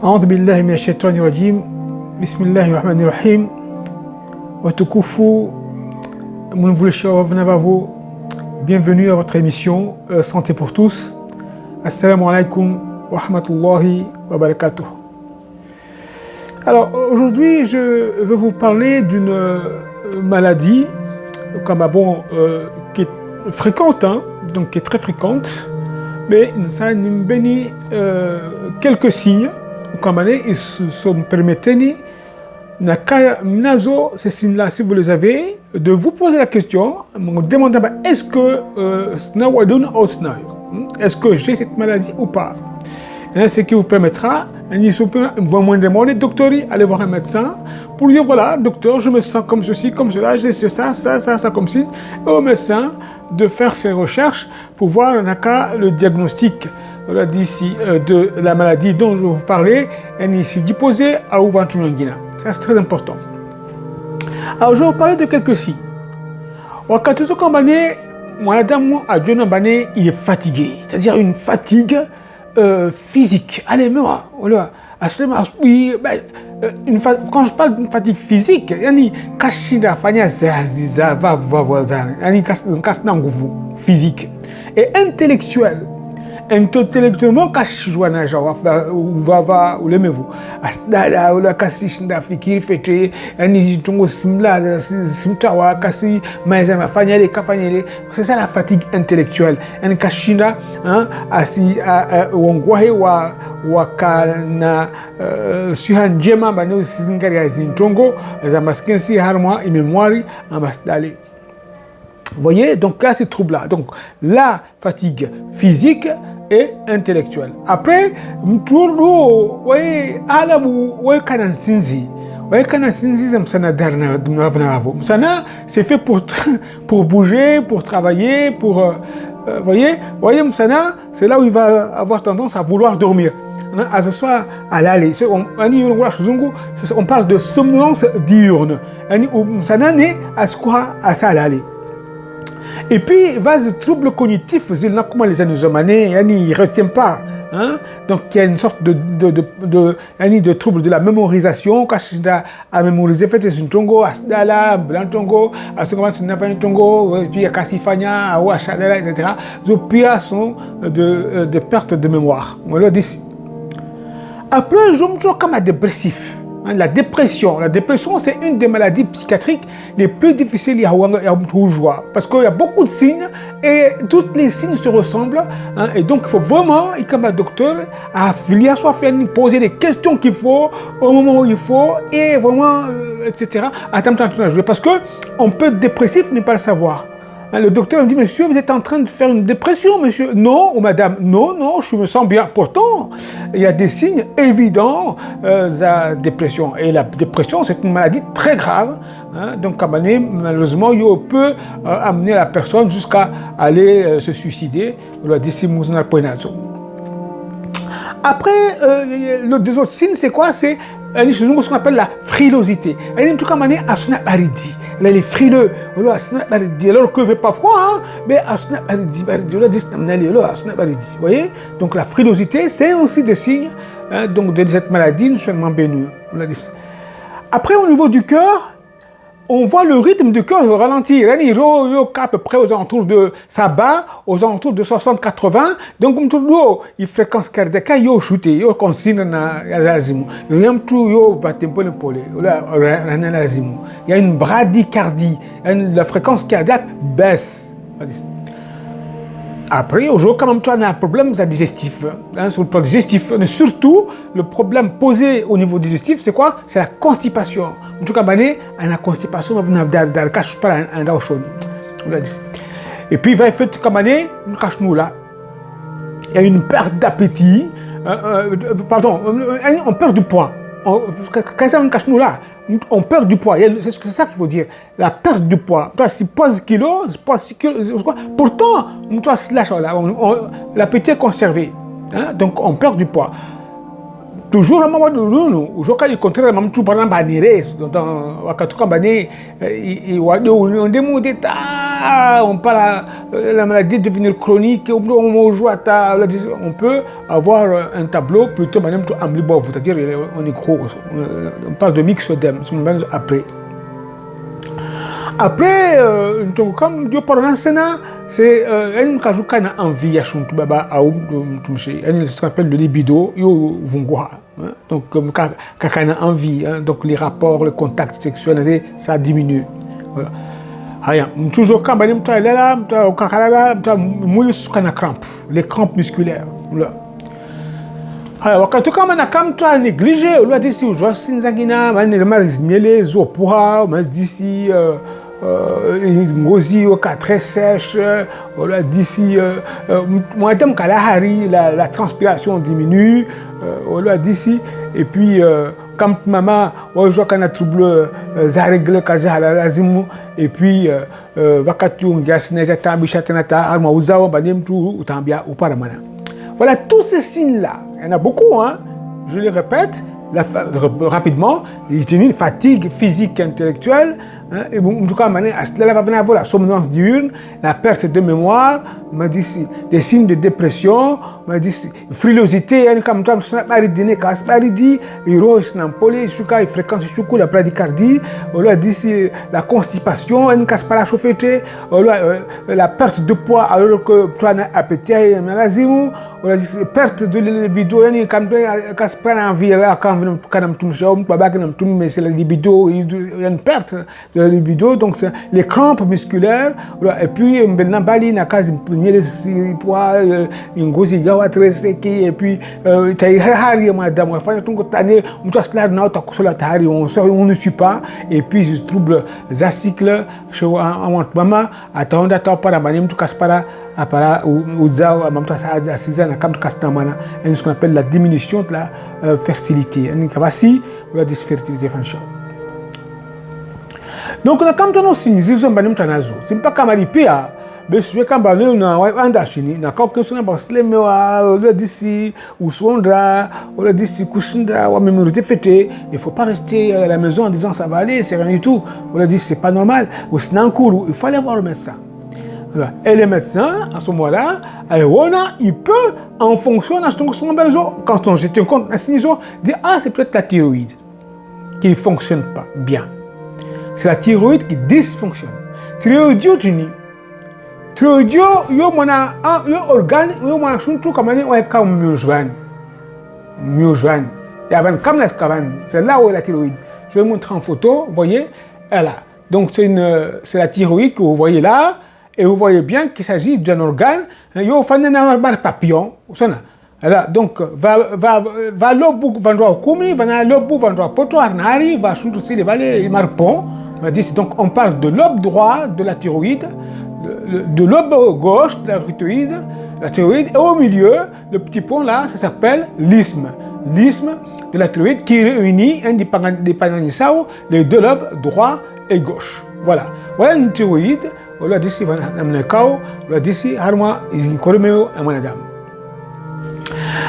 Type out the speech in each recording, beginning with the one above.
A'udhu billahi minash shaitani rajim. Bismillahir rahmanir rahim. Watukufu Munvulshawavnavavu. Bienvenue à votre émission Santé pour tous. Assalamu alaikum wa rahmatullahi wa barakatuh. Alors aujourd'hui, je veux vous parler d'une maladie qui est fréquente, donc qui est très fréquente, mais ça nous bénit quelques signes. Comme ils se permettent, ces signes-là, si vous les avez, de vous poser la question, me demander est-ce que j'ai cette maladie ou pas. Et ce qui vous permettra, vous me demander, docteur, allez voir un médecin pour dire voilà, docteur, je me sens comme ceci, comme cela, j'ai ça, comme ci. Et au médecin de faire ses recherches pour voir le diagnostic de la maladie dont je vais vous parler, et ici disposé à Ouvantunangina. Ça, c'est très important. Alors, je vais vous parler de quelques signes. Il est fatigué, c'est-à-dire une fatigue physique. Allez, moi, voilà. Quand je parle d'une fatigue physique, physique et intellectuelle. Intellectuellement, quand je joue à ou l'aimez-vous, c'est ça la fatigue intellectuelle. Vous voyez, donc là, c'est trouble-là. Donc, la fatigue physique et intellectuelle. Après, c'est fait pour bouger, pour travailler, pour... voyez, c'est là où il va avoir tendance à vouloir dormir. À ce soir, à l'aller. On parle de somnolence diurne. À ça, à l'aller. Et puis, il y a des troubles cognitifs, il ne retient pas. Donc, il y a une sorte de trouble de la mémorisation. Quand je à mémoriser, fait un tongo, asdala, blanc tongo, tongo, puis cassifania, etc. Les pires sont de perte de mémoire. On l'a dit. Après, je me trouve comme un dépressif. La dépression, c'est une des maladies psychiatriques les plus difficiles à jouer parce qu'il y a beaucoup de signes et tous les signes se ressemblent. Et donc, il faut vraiment, comme un docteur, poser les questions qu'il faut au moment où il faut et vraiment, etc. Parce qu'on peut être dépressif, ne pas le savoir. Le docteur me dit, monsieur, vous êtes en train de faire une dépression, monsieur. Non, ou madame, non, je me sens bien. Pourtant, il y a des signes évidents de la dépression. Et la dépression, c'est une maladie très grave. Donc, malheureusement, il peut amener la personne jusqu'à aller se suicider. Après, le deux autres signes, c'est quoi? C'est ce qu'on appelle la frilosité. Elle est frileux. Alors que fait pas froid, mais vous voyez? Donc la frilosité, c'est aussi des signes donc de cette maladie, non seulement bénigne. Après, au niveau du cœur, on voit le rythme du cœur ralentir. À peu près aux alentours de ça bat, aux alentours de 60-80. Donc, il fréquence cardiaque, il y a une bradycardie, la fréquence cardiaque baisse. Après, aujourd'hui, quand même, on a un problème digestif. Sur le plan digestif, mais surtout, le problème posé au niveau digestif, c'est quoi? C'est la constipation. En tout cas, la constipation, et puis, il va faire il y a une perte d'appétit, on perd du poids. On perd du poids, c'est ça qu'il faut dire. La perte du poids. Si poids kilos, pourtant, l'appétit est conservé. Donc, on perd du poids. Toujours à un moment donné, aujourd'hui, contraire, même tout par exemple, on on parle la maladie devenir chronique, on peut avoir un tableau plutôt en bleu, c'est-à-dire on est gros, on parle de myxodème, après. Après, comme Dieu parle dans Sénat, c'est un cas où on a envie de faire ce qu'on appelle le libido, donc comme quand on a envie, donc les rapports, le contact sexuel, ça diminue. Voilà. Toujours quand on est là, on a crampes, les crampes musculaires. Alors, quand on a comme toi négligé, on a dit si je suis nzangina, on a dit si on a dit si ngozi au cas très sèche, on a dit si la transpiration diminue, on a dit si et puis quand maman on joue quand on a trouble ça règle et puis wakati ungasina tambichatanata arma uzao banemtu utambia uparamana. Voilà tous ces signes là, il y en a beaucoup, hein. Je les répète rapidement, il y a une fatigue physique et intellectuelle, hein, et en tout cas, là va venir avoir la somnolence diurne, la perte de mémoire, des signes de dépression, frilosité, comme toi, la bradycardie, la constipation, la perte de poids alors que tu as un appétit, perte de libido, mais c'est la libido, il y a une perte de la libido, donc c'est les crampes musculaires, et puis maintenant bali na kazi poids ngozi gawa treseki, et puis tahari madame afanya tungo tane mtu asla na utakusola tahari on ne suit pas, et puis je trouble za cycle chez mama ataonda tapara bani mtu kaspara apara uzao mamtu asiza na kamtu kastamana, et ce qu'on appelle la diminution de la fertilité, voici la dysfertilité franchement. Donc on a comme nos signes, c'est pas comme pia, mais je vais quand même na andashini na kwa kesho na basleme wa le d'ici ou sondra ou le d'ici kushinda wa mémorisé fêté, il faut pas rester à la maison en disant ça va aller, c'est rien du tout. On a dit c'est pas normal, ou c'est en cours, il faut aller voir le médecin. Et les médecins, à ce moment-là, il peut, en fonction de ce quand on jette un compte, dire ah, c'est peut-être la thyroïde qui ne fonctionne pas bien. C'est la thyroïde qui dysfonctionne. Thyroïde, il y a un organe, il y a un truc comme mieux joindre. C'est là où est la thyroïde. Je vais vous montrer en photo, vous voyez, elle a. Donc c'est la thyroïde que vous voyez là. Et vous voyez bien qu'il s'agit d'un organe, il y a un papillon, donc va l'obu vendra kumi, va l'obu vendra poto arnari, va chuter aussi les valets marpon. Donc on parle de lobe droit de la thyroïde, de lobe gauche de la thyroïde, et au milieu, le petit pont là, ça s'appelle l'isthme. L'isthme de la thyroïde qui réunit les deux lobes droit et gauche. Voilà une thyroïde. On l'a dit ici, on l'a dit ici,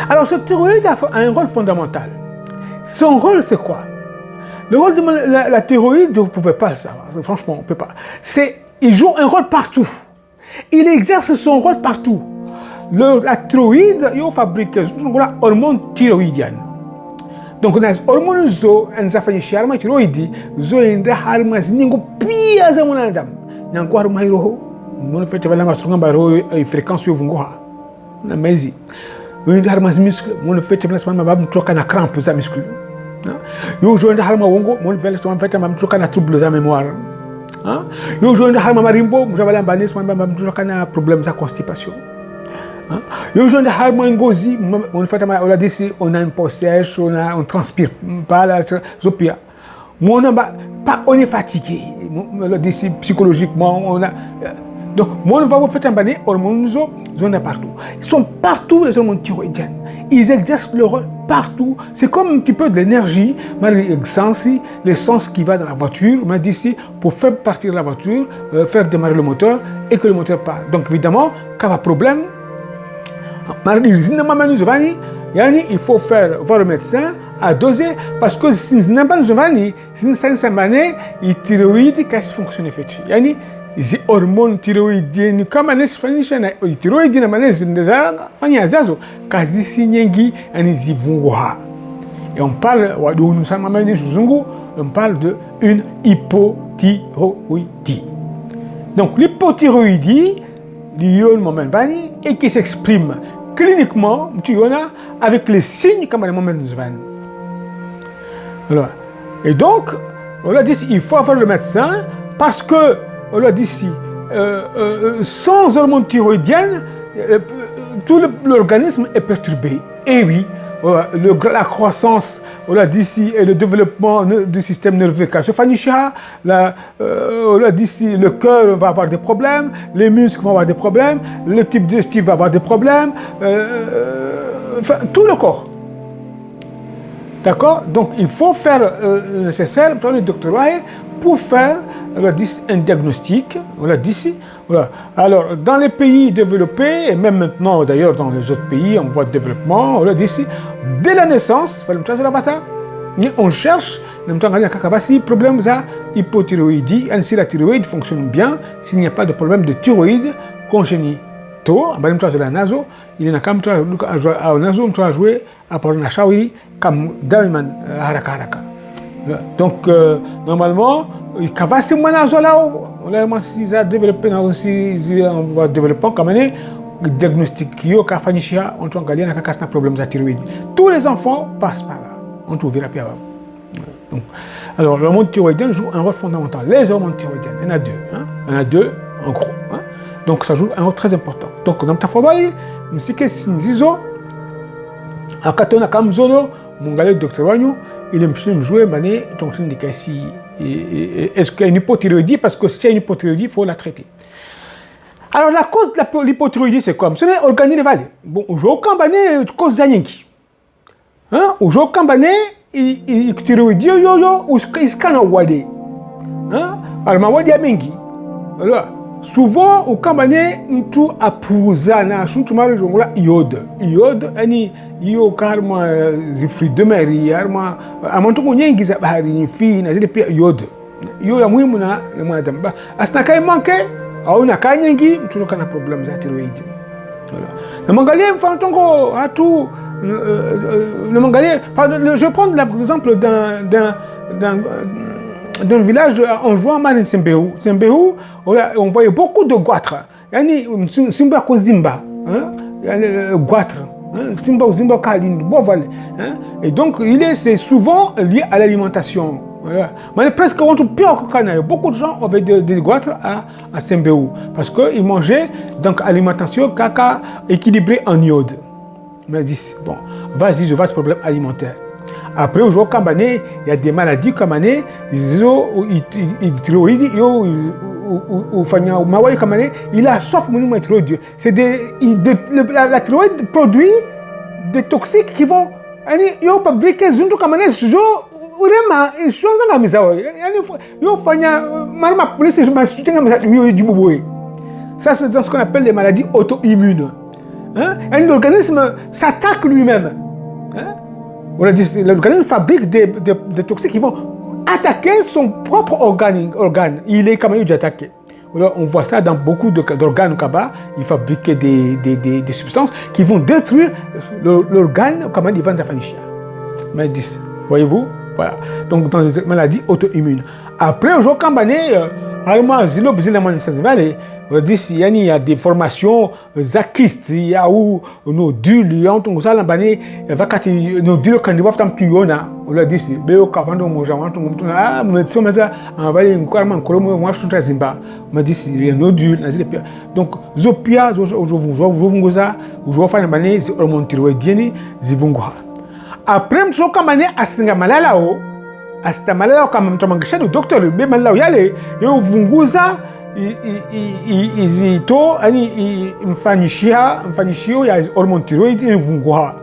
alors, ce thyroïde a un rôle fondamental. Son rôle, c'est quoi? Le rôle de la thyroïde, vous ne pouvez pas le savoir. Franchement, on ne peut pas. Il joue un rôle partout. Il exerce son rôle partout. La thyroïde, il fabrique une hormone thyroïdienne. Donc, on a des hormones, on a fait une thyroïde, on a fait nyango haruma hiroho mon fait balanga strunga baro fréquence yo vungoha na mezi windi haruma muscle mon fait balanga mabam troka na crampe za muscle yo jonda haruma wongo mon fait mabam troka na trouble za mémoire yo jonda haruma marimbo mjabala banis mabam troka na problème za constipation yo jonda haruma ngozi mon fait on a dit on a une peau sèche, on transpire pas la zopia. On est fatigué, psychologiquement, donc, on va vous faire un bané, hormones, partout. Ils sont partout, les hormones thyroïdiennes. Ils exercent leur rôle partout. C'est comme un petit peu de l'énergie, l'essence qui va dans la voiture, pour faire partir la voiture, faire démarrer le moteur et que le moteur part. Donc, évidemment, quand il y a un problème, il faut voir le médecin à doser, parce que si nous n'avons pas de thyroïde, il fonctionne effectivement. zi hormone thyroïdienne kama nesifanyisha na thyroïdienne manezi ndeza fanya zazo kazi si nyingi yani zivunguha. Et on parle on parle de une hypothyroïdie. Donc l'hypothyroïdie et qui s'exprime cliniquement avec les signes comme les moments de voilà. Et donc on a dit il faut avoir le médecin parce que on a dit si sans hormones thyroïdiennes tout l'organisme est perturbé. Et oui, la croissance, on a dit ici, et le développement du système nerveux, on a dit ici, le cœur va avoir des problèmes, les muscles vont avoir des problèmes, le type digestif va avoir des problèmes, enfin, tout le corps. D'accord? Donc, il faut faire le nécessaire, prendre le doctorat pour faire un diagnostic. On l'a dit ici. Voilà. Alors, dans les pays développés, et même maintenant d'ailleurs dans les autres pays en voie de développement, on l'a dit ici, dès la naissance, on cherche, si problème de hypothyroïdie, si la thyroïde fonctionne bien, s'il n'y a pas de problème de thyroïde congénitaux, la naso, il y a quand même à jouer à part la shawiri comme Daiman Haraka. Donc, normalement, il y a des naso là, si ça développe, on va développer comme un diagnostic qui est kafanyishia, on trouve qu'il y a un problème de thyroïde. Tous les enfants passent par là. On trouve la pierre. Donc, alors, l'hormone thyroïdienne joue un rôle fondamental. Les hormones thyroïdiennes, il y en a deux. Il y en a deux, en gros. Donc, ça joue un rôle très important. Donc, dans ta photo, je sais que si nous à Katona Kamzono, mon gars, le docteur Wagnou, il aime jouer, mané, donc c'est une si est-ce qu'il y a une hypothyroïdie? Parce que s'il y a une hypothyroïdie, il faut la traiter. Alors, la cause de l'hypothyroïdie, c'est quoi? Ce n'est organique vallée. Bon, aujourd'hui, on a cause d'anyenki. Aujourd'hui, on a une thyroïdie, ou scanner wade. Alors, wade a mengi. Alors, souvent, au Kambane, nous appousana, nous iode. Iode, iyo karma fruits de mer, karma amantu kunyengi za bahari fi na zile pia iode. Iyo ya muhimu na mwanadamu. Asina kai manke au na kai nyingi mtu kana problem za thyroid. Voilà. Na mangalie mfano tongo hatu na mangalie je vais prendre l'exemple d'un village en jouant mal Sembéhou. Sembéhou, on voyait beaucoup de goitres. Yani Simba Kozimba, goitres. Simba Zimba Kalin, bon voilà. Et donc c'est souvent lié à l'alimentation. Voilà. Mais presque on trouve pire qu'au Canada. Beaucoup de gens avaient des goitres à Sembéhou parce qu'ils mangeaient donc alimentation caca équilibrée en iode. Mais dis bon, vas-y, je vois ce problème alimentaire. Après, aujourd'hui, il y a des maladies comme il a sauf mon thyroïde. C'est la thyroïde produit des toxiques qui vont fabriquer zuntu comme ça, c'est ce qu'on appelle les maladies auto-immunes. L'organisme s'attaque lui-même. L'organisme fabrique des toxiques qui vont attaquer son propre organe. Il est quand même attaqué. On voit ça dans beaucoup d'organes au Kaba. Ils fabriquent des substances qui vont détruire l'organe comme il va mais voyez-vous, voilà. Donc dans les maladies auto-immunes. Après, aujourd'hui, quand on dit s'il y a des formations zakistes, il y a où nos dules, il y a un ton ça l'ambani, nos dules quand ils vont faire tuyona, on leur dit c'est béo kavando mojaman, ah mais si on ça on va aller encore man kolomo moi je suis très zimba, on dit il y a nos dules, donc zopia, je vous ça, je vous faire l'ambani, c'est hormone thyroïdienne, zivungoha. Après je suis comme année à singa malala o, à cette malala comme je m'engage le docteur, le malala yale, yo vunguza izito ani mfanishio ya hormones thyroïdes et vungoha.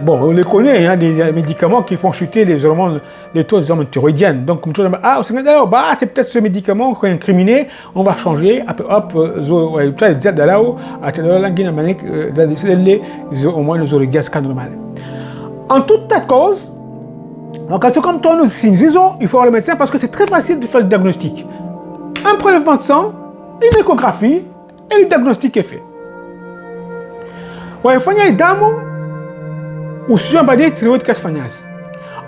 Bon, on les connaît, hein, des médicaments qui font chuter les hormones, les taux des hormones thyroïdiennes. Donc, c'est peut-être ce médicament qu'on a incriminé, on va changer, hop, au moins nous aurons gaz normal. En toute ta cause, donc, quand comme toi nous il faut avoir le médecin parce que c'est très facile de faire le diagnostic. un prélèvement de sang, une échographie et le diagnostic est fait. Ouais, Fanya et Damo, ou si on va dire thyroïde Kasfanyas.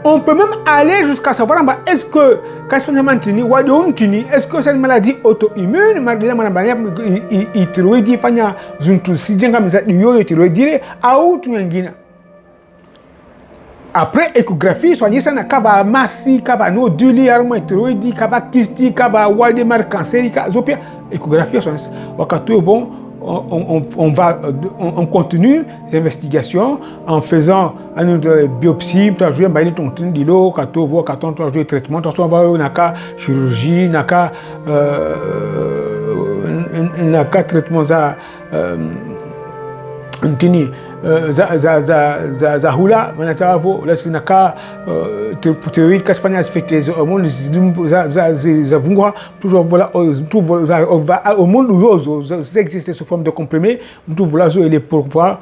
On peut même aller jusqu'à savoir est-ce que Kasfanyamantini ou Adoumtini, est-ce que c'est une maladie auto-immune, maladie thyroïde Fanya Zuntu si Djangamiza Yo thyroïde, Aou Tuangina. Après échographie, soigner ça n'a qu'à massi, qu'à noduli, armo thyroïde, qu'à kysti, qu'à wademar cancer, zopia. Échographie, soigner ça. Wakatou bon. On continue ces investigations en faisant une biopsie, on jouer un ton dilo, quand on voit quand on jouer traitement, on va une chirurgie, une traitement ça za hula mana sababu la sinaka théorie qu'Espagne fait des hormones za vungwa toujours voilà au monde où ça existe sous forme de comprimés tout voilà zo il est pour pouvoir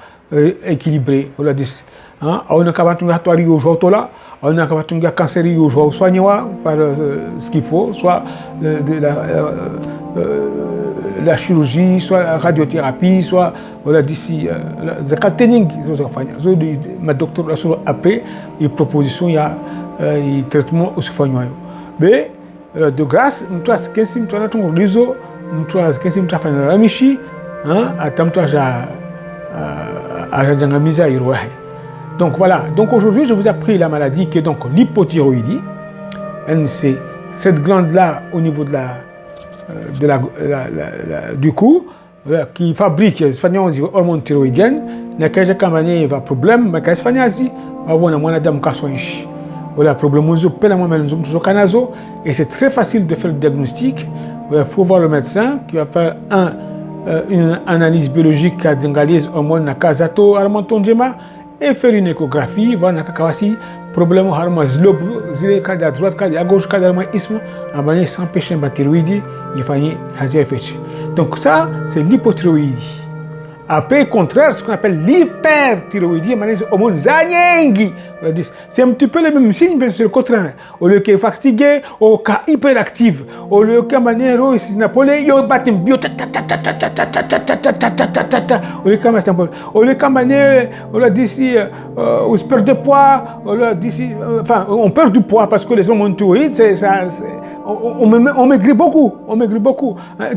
équilibrer voilà dit hein on a kabatunga toari au jour là on a kabatunga cancer au jour soigner par ce qu'il faut soit la chirurgie, soit la radiothérapie, soit voilà d'ici le training ma docteur après les propositions il y a les traitements au soignant mais de grâce toi ce que si toi ton réseau toi ce que si toi faire la michi hein attends toi à jangamisa irwa donc voilà donc aujourd'hui je vous ai appris la maladie qui est donc l'hypothyroïdie c'est cette glande là au niveau de du cou qui fabrique les hormones thyroïdiennes n'a qu'à chaque année il va problème mais qu'à ce fanyasi avant on a dame kassoinchi voilà problème ozo pela moi même zo kanazo et c'est très facile de faire le diagnostic il faut voir le médecin qui va faire une analyse biologique à d'analyse hormone na kazato armanton jema et faire une échographie voir na kakawasi problème harma zlob zile ka à droite ka à gauche ka dans isme abane sans péché thyroïdie il fallait hazer fait donc ça c'est l'hypothyroïdie après contraire ce qu'on appelle l'hyperthyroïdie maladie hormone zanyengi c'est un petit peu le même signe mais c'est le contraire au lieu qu'être fatigué au cas hyperactive au lieu qu'à manière ici Napoléon yo batim bio au lieu qu'à manière on l'a d'ici on perd de poids on l'a d'ici enfin on perd du poids parce que les hormones thyroïdes c'est ça on maigrit beaucoup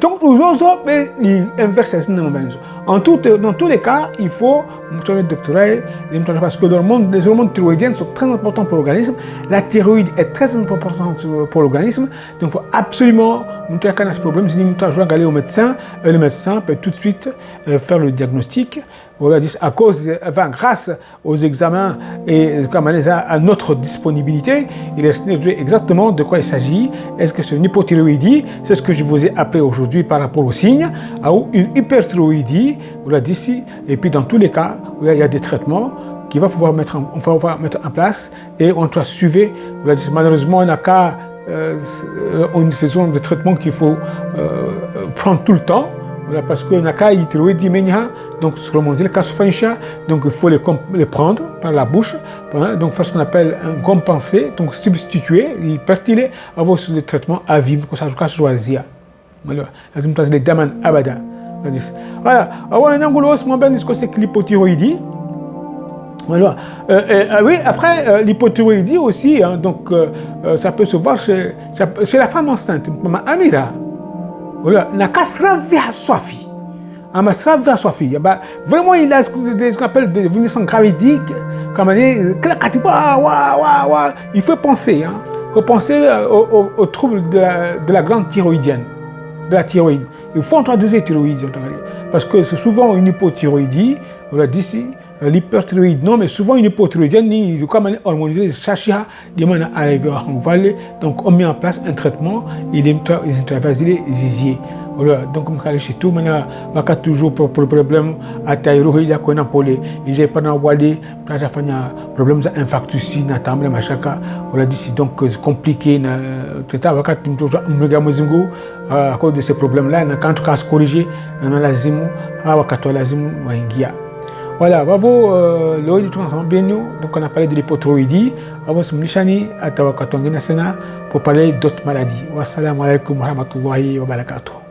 donc nous autres mais l'inverse c'est dans tous les cas il faut le doctorat parce que dans le monde les hormones thyroïdiennes sont très importantes pour l'organisme la thyroïde est très importante pour l'organisme donc il faut absolument montrer qu'il y a ce problème si nous devons aller au médecin le médecin peut tout de suite faire le diagnostic voilà, à cause, enfin, grâce aux examens et à notre disponibilité, il est exactement de quoi il s'agit. Est-ce que c'est une hypothyroïdie? C'est ce que je vous ai appelé aujourd'hui par rapport aux signes, ou une hyperthyroïdie, voilà, d'ici. Et puis dans tous les cas, il y a des traitements qu'on va pouvoir mettre en place et on doit suivre. Voilà, malheureusement, on n'a qu'à une saison de traitement qu'il faut prendre tout le temps. Voilà, parce que naka thyroïde donc sur le mondial donc il faut les prendre par la bouche donc faire ce qu'on appelle un compensé donc substituer hyperthyroïde avoir ce traitement à vie que ça choisir voilà les daman abada voilà alors on a un ben ce que c'est que l'hypothyroïdie voilà oui après l'hypothyroïdie aussi hein, donc ça peut se voir chez la femme enceinte Amira voilà, n'a qu'à se raver à sa fille. À se raver à sa fille. Vraiment, il a ce qu'on appelle des vulnérations gravidiques. Comme on dit, il faut penser. Hein. Il faut penser aux troubles de la glande thyroïdienne, de la thyroïde. Il faut introduire la thyroïde. Parce que c'est souvent une hypothyroïdie. On l'a dit ici. L'hyperthyroïde, non, mais souvent une hypothyroïdienne, ils ont comme hormonisé les chachia, des gens arrivent à Vallée, donc on met en place un traitement, ils travaillent les ziziers. Voilà, donc comme chez tout, il y a toujours pour problème à thyroïde, il y a qu'on a polé, il n'y a pas d'envoyer, il y a problème d'infarctus, il y a des machaka, voilà, d'ici donc c'est compliqué, il y a à cause de ces problèmes-là, il y a quand on se corriger, il y a l'azim, il y a l'azim, Voilà, bravo, le donc on a parlé de l'hypothyroïdie, bravo Smnishani, Atawakatongina Sena, pour parler d'autres maladies. Wassalamu alaikum wa rahmatullahi wa barakatuh.